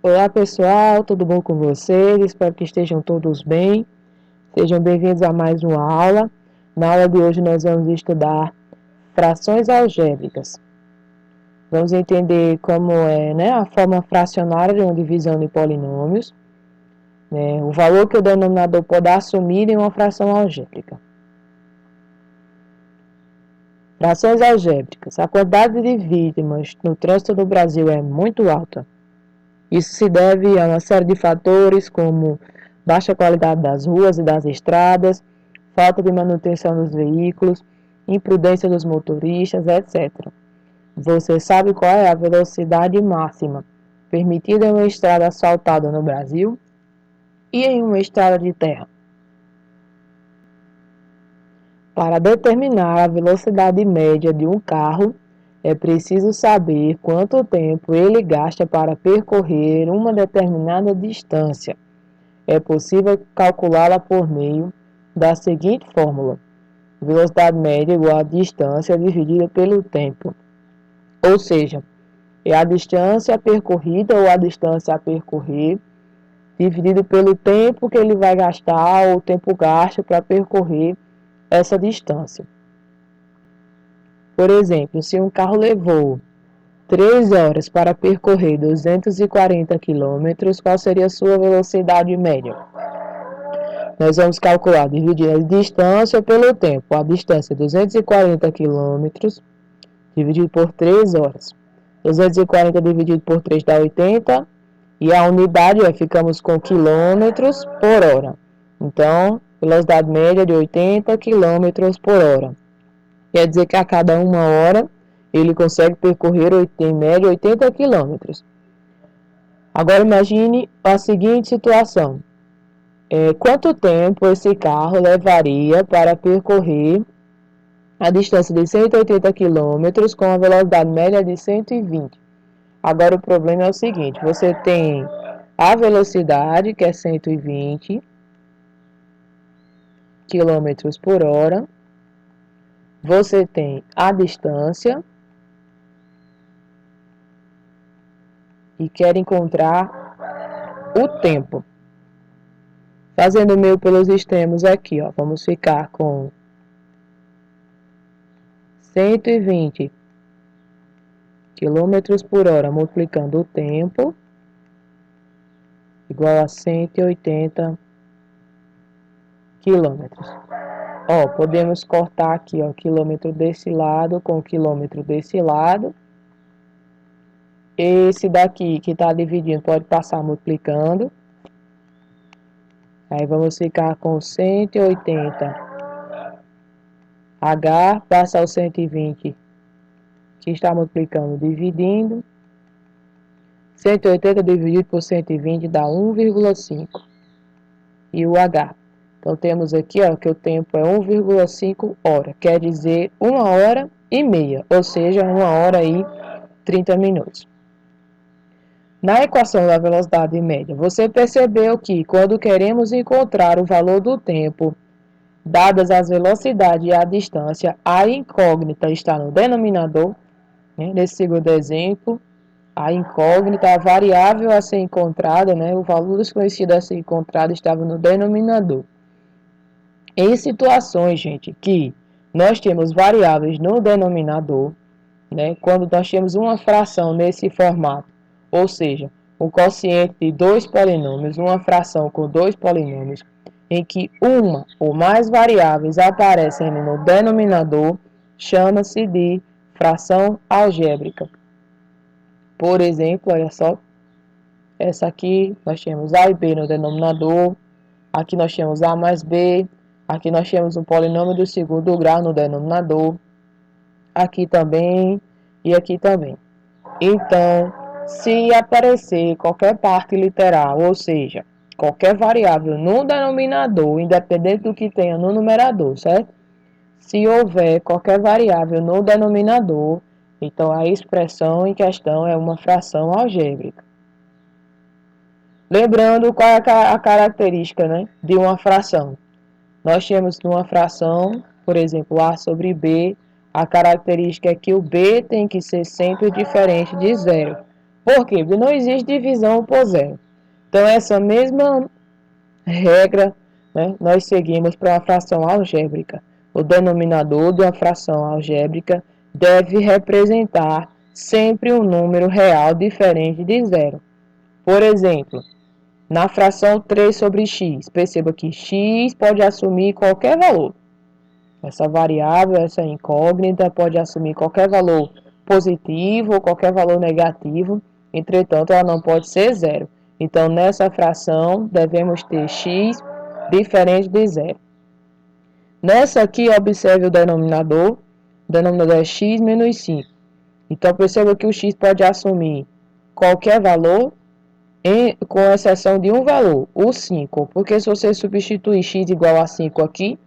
Olá pessoal, tudo bom com vocês? Espero que estejam todos bem. Sejam bem-vindos a mais uma aula. Na aula de hoje nós vamos estudar frações algébricas. Vamos entender como é, a forma fracionária de uma divisão de polinômios, o valor que o denominador pode assumir em uma fração algébrica. Frações algébricas. A quantidade de vítimas no trânsito do Brasil é muito alta. Isso se deve a uma série de fatores como baixa qualidade das ruas e das estradas, falta de manutenção dos veículos, imprudência dos motoristas, etc. Você sabe qual é a velocidade máxima permitida em uma estrada asfaltada no Brasil e em uma estrada de terra? Para determinar a velocidade média de um carro, é preciso saber quanto tempo ele gasta para percorrer uma determinada distância. É possível calculá-la por meio da seguinte fórmula: velocidade média igual a distância dividida pelo tempo. Ou seja, é a distância percorrida ou a distância a percorrer dividido pelo tempo que ele vai gastar ou o tempo gasto para percorrer essa distância. Por exemplo, se um carro levou 3 horas para percorrer 240 km, qual seria a sua velocidade média? Nós vamos calcular dividindo a distância pelo tempo. A distância é 240 km dividido por 3 horas. 240 dividido por 3 dá 80. E a unidade ficamos com quilômetros por hora. Então, velocidade média de 80 km por hora. Quer dizer que a cada 1 hora ele consegue percorrer em média 80 km. Agora imagine a seguinte situação. Quanto tempo esse carro levaria para percorrer a distância de 180 km com a velocidade média de 120? Agora o problema é o seguinte, você tem a velocidade, que é 120 km por hora, você tem a distância e quer encontrar o tempo. Fazendo o meio pelos extremos aqui, vamos ficar com 120 km por hora multiplicando o tempo igual a 180 quilômetros. Podemos cortar aqui, quilômetro desse lado com quilômetro desse lado. Esse daqui que está dividindo pode passar multiplicando. Aí vamos ficar com 180 H, passa o 120 que está multiplicando, dividindo. 180 dividido por 120 dá 1,5. E o H. Então temos aqui que o tempo é 1,5 hora. Quer dizer 1h30, ou seja, 1h e 30 minutos. Na equação da velocidade média, você percebeu que quando queremos encontrar o valor do tempo, dadas as velocidades e a distância, a incógnita está no denominador. Nesse segundo exemplo, a incógnita, a variável a ser encontrada, o valor desconhecido a ser encontrado estava no denominador. Em situações, gente, que nós temos variáveis no denominador, quando nós temos uma fração nesse formato, ou seja, um quociente de 2 polinômios, uma fração com 2 polinômios, em que uma ou mais variáveis aparecem no denominador, chama-se de fração algébrica. Por exemplo, olha só, essa aqui nós temos A e B no denominador, aqui nós temos A mais B, aqui nós temos um polinômio do segundo grau no denominador, aqui também e aqui também. Então, se aparecer qualquer parte literal, ou seja, qualquer variável no denominador, independente do que tenha no numerador, certo? Se houver qualquer variável no denominador, então a expressão em questão é uma fração algébrica. Lembrando qual é a característica, de uma fração. Nós temos uma fração, por exemplo, A sobre B, a característica é que o B tem que ser sempre diferente de zero. Por quê? Porque não existe divisão por zero. Então, essa mesma regra, né, nós seguimos para uma fração algébrica. O denominador de uma fração algébrica deve representar sempre um número real diferente de zero. Por exemplo, na fração 3 sobre x, perceba que x pode assumir qualquer valor. Essa variável, essa incógnita, pode assumir qualquer valor positivo ou qualquer valor negativo, entretanto, ela não pode ser zero. Então, nessa fração, devemos ter x diferente de zero. Nessa aqui, observe o denominador é x menos 5. Então, perceba que o x pode assumir qualquer valor, com exceção de um valor, o 5. Porque se você substituir x igual a 5 aqui,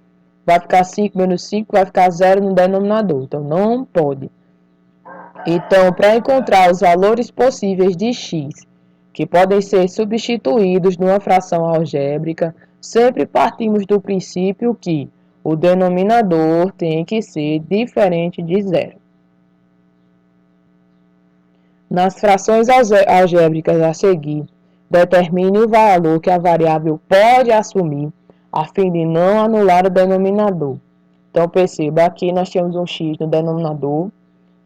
vai ficar 5 menos 5, vai ficar 0 no denominador. Então, não pode. Então, para encontrar os valores possíveis de x, que podem ser substituídos numa fração algébrica, sempre partimos do princípio que o denominador tem que ser diferente de zero. Nas frações algébricas a seguir, determine o valor que a variável pode assumir, a fim de não anular o denominador. Então, perceba, aqui nós temos um x no denominador,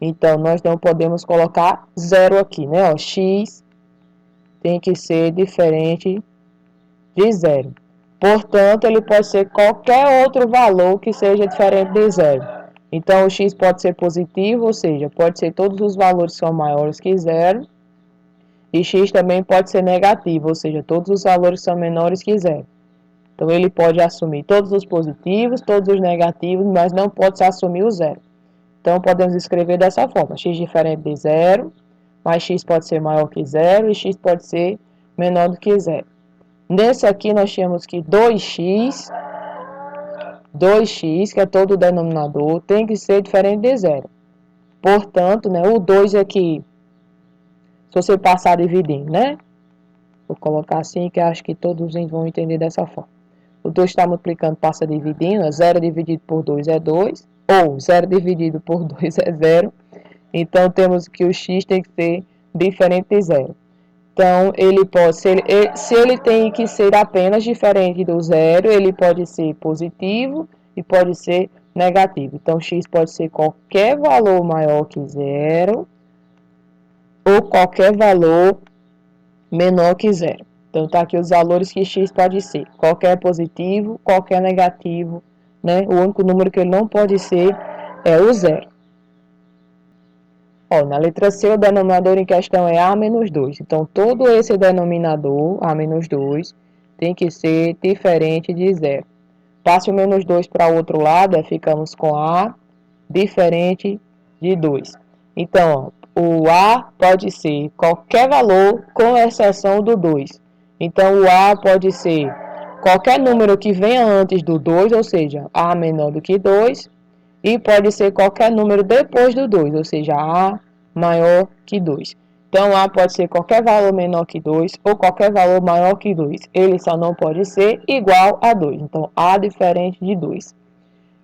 então nós não podemos colocar zero aqui, né? Ó, x tem que ser diferente de zero. Portanto, ele pode ser qualquer outro valor que seja diferente de zero. Então, o x pode ser positivo, ou seja, pode ser todos os valores que são maiores que zero. E x também pode ser negativo, ou seja, todos os valores são menores que zero. Então, ele pode assumir todos os positivos, todos os negativos, mas não pode assumir o zero. Então, podemos escrever dessa forma, x diferente de zero, mas x pode ser maior que zero e x pode ser menor do que zero. Nesse aqui, nós temos que 2x, que é todo o denominador, tem que ser diferente de zero. Portanto, né, o 2 aqui, se você passar dividindo, né? Vou colocar assim, que acho que todos vão entender dessa forma. O 2 está multiplicando, passa dividindo, 0 dividido por 2 é 2, ou 0 dividido por 2 é 0. Então, temos que o x tem que ser diferente de zero. Então, ele pode ser, se ele tem que ser apenas diferente do zero, ele pode ser positivo e pode ser negativo. Então, x pode ser qualquer valor maior que zero ou qualquer valor menor que zero. Então, tá aqui os valores que x pode ser. Qualquer positivo, qualquer negativo, né? O único número que ele não pode ser é o zero. Ó, na letra C, o denominador em questão é A menos 2. Então, todo esse denominador, A menos 2, tem que ser diferente de zero. Passe o menos 2 para o outro lado, ficamos com A diferente de 2. Então, ó, o A pode ser qualquer valor, com exceção do 2. Então, o A pode ser qualquer número que venha antes do 2, ou seja, A menor do que 2, e pode ser qualquer número depois do 2, ou seja, A maior que 2. Então, A pode ser qualquer valor menor que 2 ou qualquer valor maior que 2. Ele só não pode ser igual a 2. Então, A diferente de 2.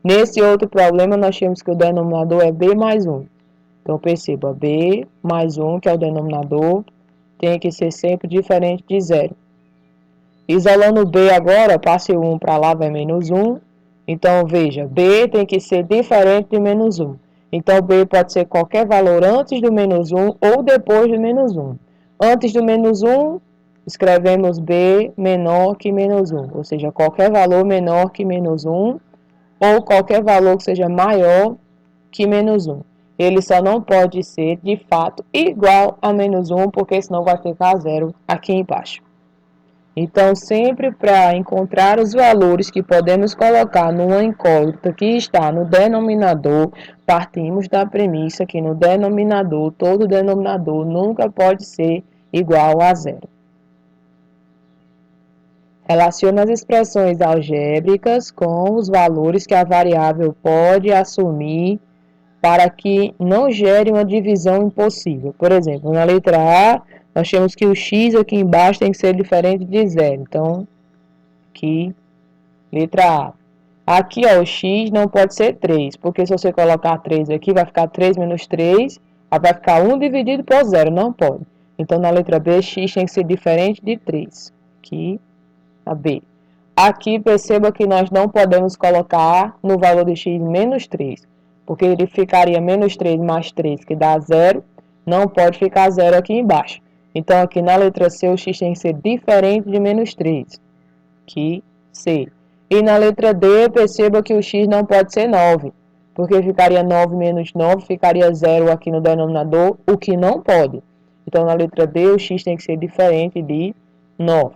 Nesse outro problema, nós temos que o denominador é B mais 1. Então, perceba, B mais 1, que é o denominador, tem que ser sempre diferente de 0. Isolando B agora, passe o 1 para lá, vai menos 1. Então, veja, B tem que ser diferente de menos 1. Então, B pode ser qualquer valor antes do menos 1 ou depois do menos 1. Antes do menos 1, escrevemos B menor que menos 1. Ou seja, qualquer valor menor que menos 1 ou qualquer valor que seja maior que menos 1. Ele só não pode ser, de fato, igual a menos 1, porque senão vai ficar zero aqui embaixo. Então, sempre para encontrar os valores que podemos colocar numa incógnita que está no denominador, partimos da premissa que no denominador, todo denominador nunca pode ser igual a zero. Relaciona as expressões algébricas com os valores que a variável pode assumir para que não gere uma divisão impossível. Por exemplo, na letra A, nós temos que o x aqui embaixo tem que ser diferente de zero. Então, aqui, letra A. Aqui, ó, o x não pode ser 3, porque se você colocar 3 aqui, vai ficar 3 menos 3, vai ficar 1 dividido por 0, não pode. Então, na letra B, x tem que ser diferente de 3. Aqui, a B. Aqui, perceba que nós não podemos colocar no valor de x menos 3, porque ele ficaria menos 3 mais 3, que dá 0. Não pode ficar 0 aqui embaixo. Então, aqui na letra C, o x tem que ser diferente de menos 3. Aqui, C. E na letra D, perceba que o x não pode ser 9, porque ficaria 9 menos 9, ficaria 0 aqui no denominador, o que não pode. Então, na letra D, o x tem que ser diferente de 9.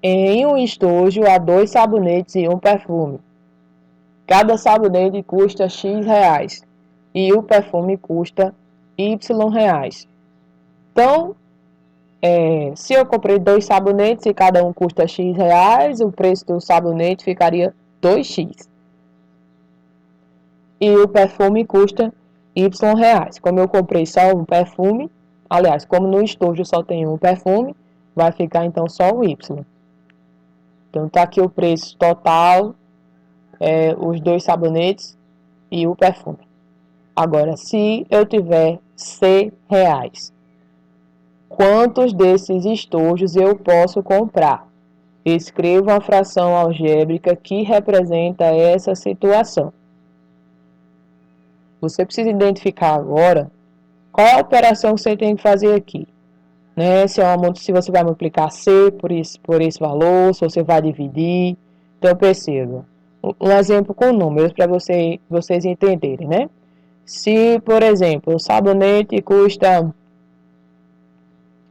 Em um estojo, há 2 sabonetes e um perfume. Cada sabonete custa X reais e o perfume custa Y reais. Então, se eu comprei 2 sabonetes e cada um custa X reais, o preço do sabonete ficaria 2x. E o perfume custa Y reais. Como eu comprei só um perfume, aliás, como no estojo só tem um perfume, vai ficar então só o Y. Então, está aqui o preço total, os 2 sabonetes e o perfume. Agora, se eu tiver C reais, quantos desses estojos eu posso comprar? Escreva a fração algébrica que representa essa situação. Você precisa identificar agora qual é a operação que você tem que fazer aqui. Se você vai multiplicar C por esse valor, se você vai dividir. Então, perceba. Um exemplo com números para vocês entenderem, né? Se, por exemplo, o sabonete custa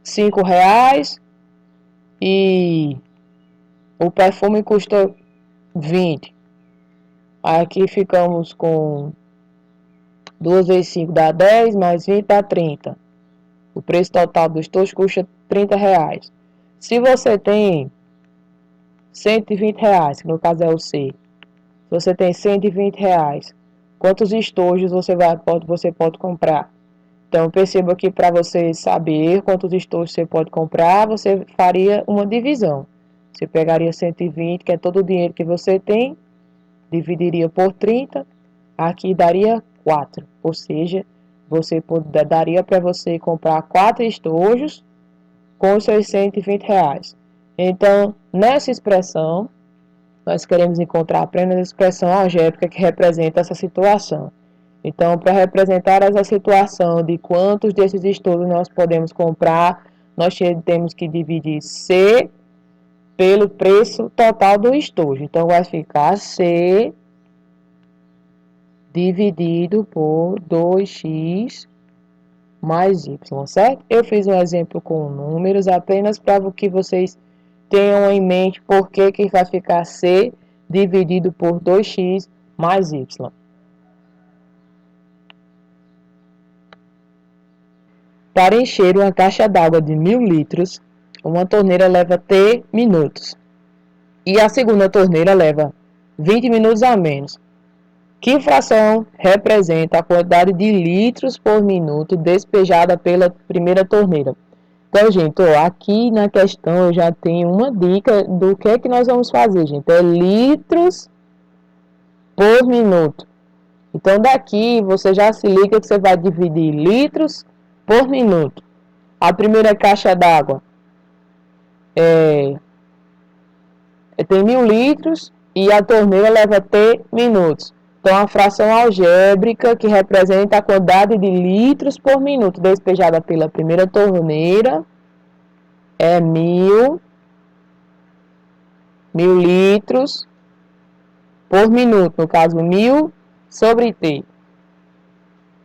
5 reais e o perfume custa 20. Aqui ficamos com 2 vezes 5 dá 10, mais 20 dá 30. O preço total dos dois custa 30 reais. Se você tem 120 reais, que no caso é o C, se você tem 120 reais, quantos estojos você pode comprar? Então, perceba que para você saber quantos estojos você pode comprar, você faria uma divisão. Você pegaria 120, que é todo o dinheiro que você tem, dividiria por 30, aqui daria 4. Ou seja, daria para você comprar 4 estojos com os seus 120 reais. Então, nessa expressão, nós queremos encontrar apenas a expressão algébrica que representa essa situação. Então, para representar essa situação de quantos desses estojos nós podemos comprar, nós temos que dividir C pelo preço total do estojo. Então, vai ficar C dividido por 2x mais y, certo? Eu fiz um exemplo com números apenas para que vocês tenham em mente por que vai ficar C dividido por 2x mais y. Para encher uma caixa d'água de 1000 litros, uma torneira leva T minutos e a segunda torneira leva 20 minutos a menos. Que fração representa a quantidade de litros por minuto despejada pela primeira torneira? Então, gente, aqui na questão eu já tenho uma dica do que é que nós vamos fazer, gente. É litros por minuto. Então, daqui você já se liga que você vai dividir litros por minuto. A primeira caixa d'água tem 1000 litros e a torneira leva T minutos. Então, a fração algébrica que representa a quantidade de litros por minuto despejada pela primeira torneira é 1000 litros por minuto. No caso, 1000 sobre T.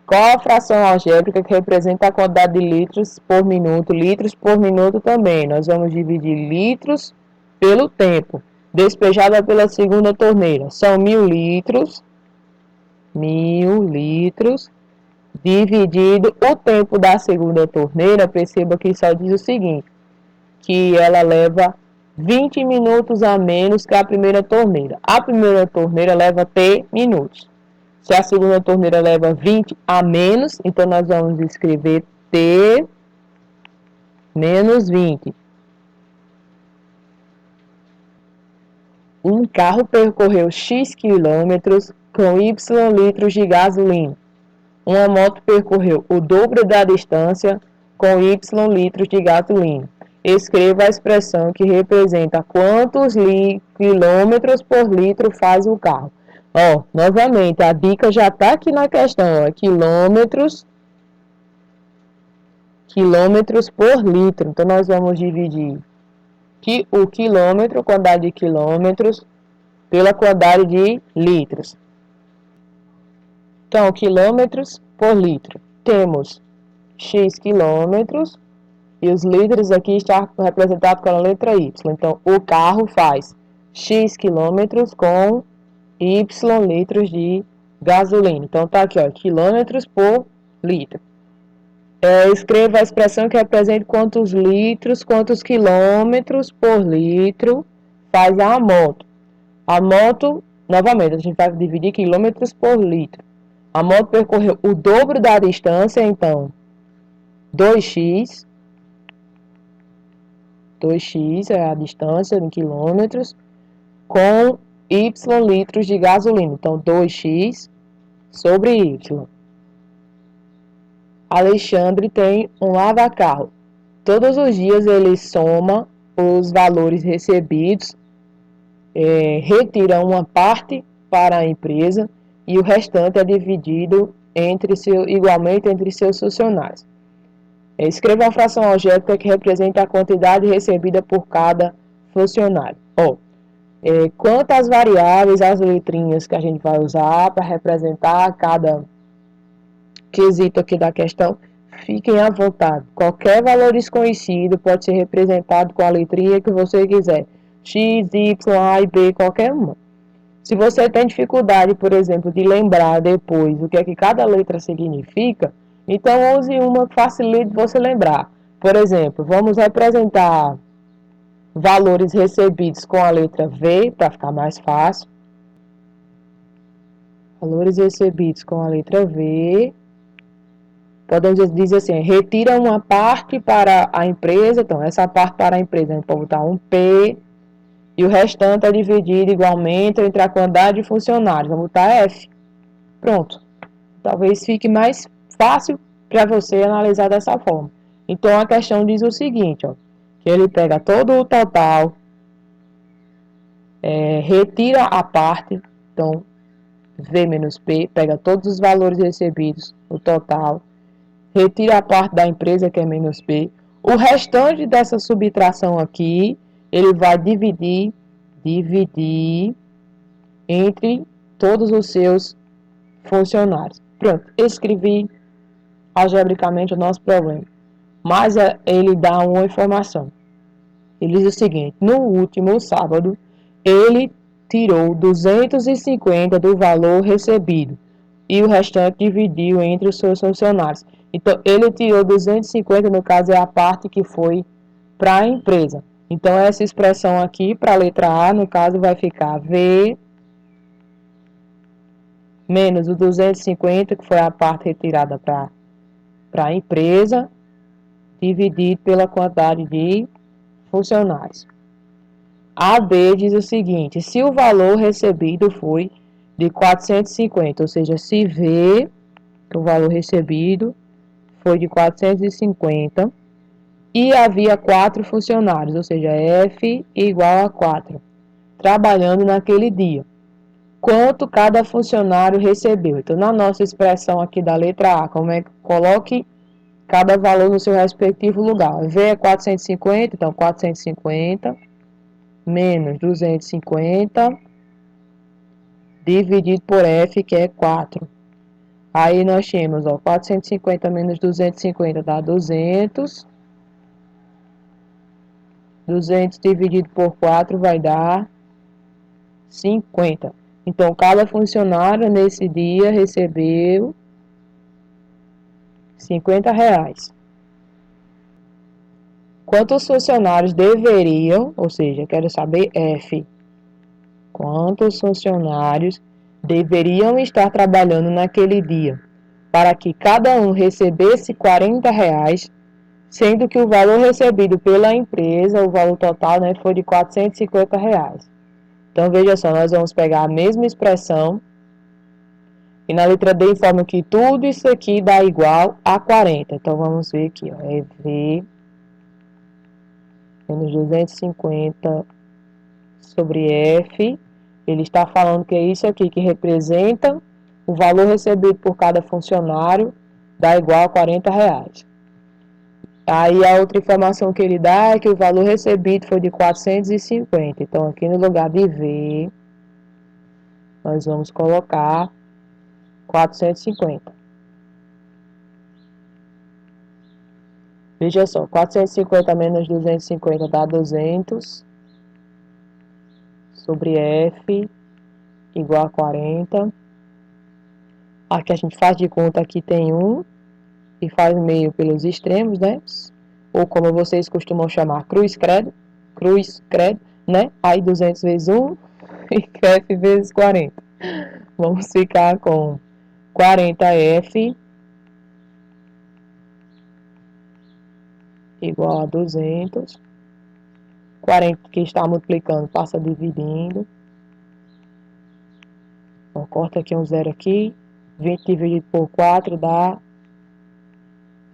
Qual a fração algébrica que representa a quantidade de litros por minuto? Litros por minuto também. Nós vamos dividir litros pelo tempo. Despejada pela segunda torneira. São 1000 litros. 1000 litros. Dividido o tempo da segunda torneira. Perceba que só diz o seguinte. Que ela leva 20 minutos a menos que a primeira torneira. A primeira torneira leva T minutos. Se a segunda torneira leva 20 a menos, então nós vamos escrever T menos 20. Um carro percorreu X quilômetros com Y litros de gasolina. Uma moto percorreu o dobro da distância com Y litros de gasolina. Escreva a expressão que representa quantos quilômetros por litro faz o carro. Ó, novamente, a dica já está aqui na questão, ó, quilômetros por litro. Então, nós vamos dividir o quilômetro, quantidade de quilômetros, pela quantidade de litros. Então, quilômetros por litro. Temos X quilômetros e os litros aqui está representado com a letra Y. Então, o carro faz X quilômetros com Y litros de gasolina. Então, tá aqui, ó, quilômetros por litro. Escreva a expressão que representa quantos litros, quantos quilômetros por litro faz a moto. A moto, novamente, a gente vai dividir quilômetros por litro. A moto percorreu o dobro da distância, então, 2x é a distância em quilômetros, com Y litros de gasolina. Então, 2x sobre Y. Alexandre tem um lava-carro. Todos os dias ele soma os valores recebidos, retira uma parte para a empresa e o restante é dividido igualmente entre seus funcionários. Escreva uma fração algébrica que representa a quantidade recebida por cada funcionário. Quantas variáveis, as letrinhas que a gente vai usar para representar cada quesito aqui da questão, fiquem à vontade. Qualquer valor desconhecido pode ser representado com a letrinha que você quiser. X, Y, A e B, qualquer uma. Se você tem dificuldade, por exemplo, de lembrar depois o que é que cada letra significa, então use uma que facilite você lembrar. Por exemplo, vamos representar valores recebidos com a letra V, para ficar mais fácil. Valores recebidos com a letra V. Podemos dizer assim, retira uma parte para a empresa, então essa parte para a empresa a gente pode botar um P, e o restante é dividido igualmente entre a quantidade de funcionários, vamos botar F. Pronto. Talvez fique mais fácil para você analisar dessa forma. Então a questão diz o seguinte, ó, que ele pega todo o total, retira a parte, então V menos P, pega todos os valores recebidos, o total, retira a parte da empresa, que é menos P. O restante dessa subtração aqui, ele vai dividir entre todos os seus funcionários. Pronto, escrevi algebricamente o nosso problema. Mas ele dá uma informação. Ele diz o seguinte: no último sábado, ele tirou 250 do valor recebido e o restante dividiu entre os seus funcionários. Então, ele tirou 250, no caso, é a parte que foi para a empresa. Então, essa expressão aqui, para a letra A, no caso, vai ficar V menos o 250, que foi a parte retirada para a empresa, dividido pela quantidade de funcionários. A B diz o seguinte: se o valor recebido foi de 450, ou seja, se V, o valor recebido, foi de 450 e havia 4 funcionários, ou seja, F igual a 4, trabalhando naquele dia. Quanto cada funcionário recebeu? Então, na nossa expressão aqui da letra A, coloque cada valor no seu respectivo lugar. V é 450, então 450 menos 250 dividido por F, que é 4. Aí nós temos, 450 menos 250 dá 200. 200 dividido por 4 vai dar 50. Então, cada funcionário nesse dia recebeu R$50. Quantos funcionários deveriam, ou seja, quero saber F, quantos funcionários deveriam estar trabalhando naquele dia para que cada um recebesse R$40, sendo que o valor recebido pela empresa, o valor total, né, foi de R$450. Então, veja só, nós vamos pegar a mesma expressão E na letra D informa que tudo isso aqui dá igual a 40. Então, vamos ver aqui, ó, é V menos 250 sobre F. Ele está falando que é isso aqui que representa o valor recebido por cada funcionário, dá igual a 40 reais. Aí a outra informação que ele dá é que o valor recebido foi de 450. Então, aqui no lugar de V, nós vamos colocar 450. Veja só, 450 menos 250 dá 200 sobre F igual a 40. Aqui a gente faz de conta que tem 1 e faz meio pelos extremos, né? Ou como vocês costumam chamar, cruz credo, né? Aí 200 vezes 1 e F vezes 40. Vamos ficar com 40F igual a 200. 40 que está multiplicando passa dividindo. Então, corta aqui um zero aqui. 20 dividido por 4 dá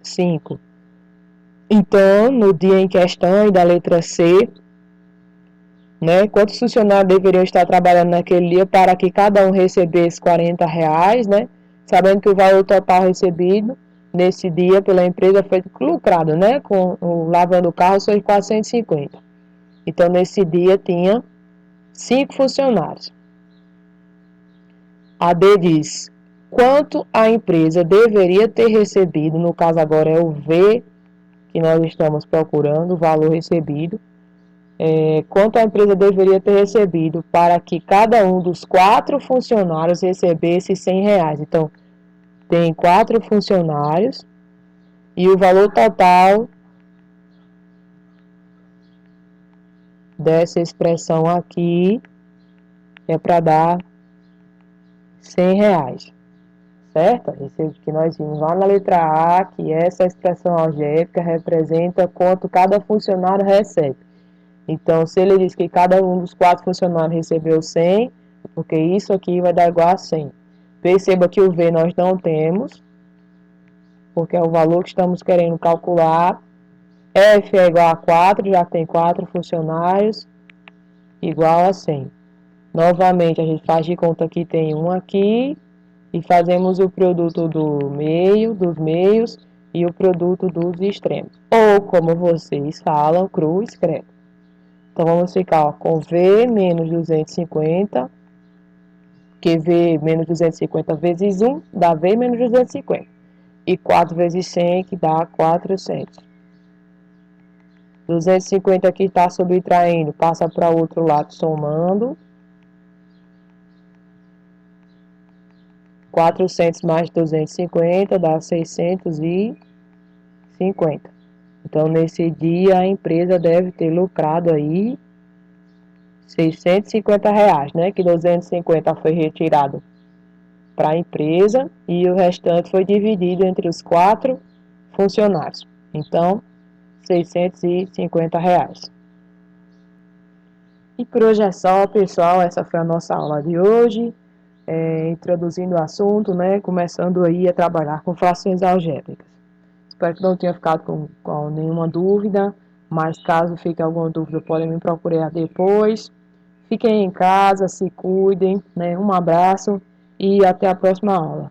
5. Então, no dia em questão, e da letra C, né, quantos funcionários deveriam estar trabalhando naquele dia para que cada um recebesse 40 reais, né? Sabendo que o valor total recebido nesse dia pela empresa foi lucrado, né? Com o lavando o carro foi 450. Então, nesse dia tinha 5 funcionários. A D diz quanto a empresa deveria ter recebido, no caso agora é o V que nós estamos procurando, o valor recebido. Quanto a empresa deveria ter recebido para que cada um dos 4 funcionários recebesse 100 reais. Então, tem 4 funcionários e o valor total dessa expressão aqui é para dar 100 reais, certo? Esse que nós vimos lá na letra A, que essa expressão algébrica representa quanto cada funcionário recebe. Então, se ele diz que cada um dos 4 funcionários recebeu 100, porque isso aqui vai dar igual a 100. Perceba que o V nós não temos, porque é o valor que estamos querendo calcular. F é igual a 4, já tem 4 funcionários, igual a 100. Novamente, a gente faz de conta que tem 1 aqui, e fazemos o produto do meio, dos meios, e o produto dos extremos. Ou, como vocês falam, cruz credo. Então, vamos ficar com V menos 250, que V menos 250 vezes 1 dá V menos 250. E 4 vezes 100, que dá 400. 250 aqui está subtraindo, passa para o outro lado somando. 400 mais 250 dá 650. Então, nesse dia, a empresa deve ter lucrado aí 650 reais, né? Que 250 foi retirado para a empresa e o restante foi dividido entre os 4 funcionários. Então, 650 reais. E por hoje é só, pessoal. Essa foi a nossa aula de hoje. Introduzindo o assunto, né? Começando aí a trabalhar com frações algébricas. Espero que não tenha ficado com nenhuma dúvida, mas caso fique alguma dúvida, podem me procurar depois. Fiquem em casa, se cuidem, né? Um abraço e até a próxima aula.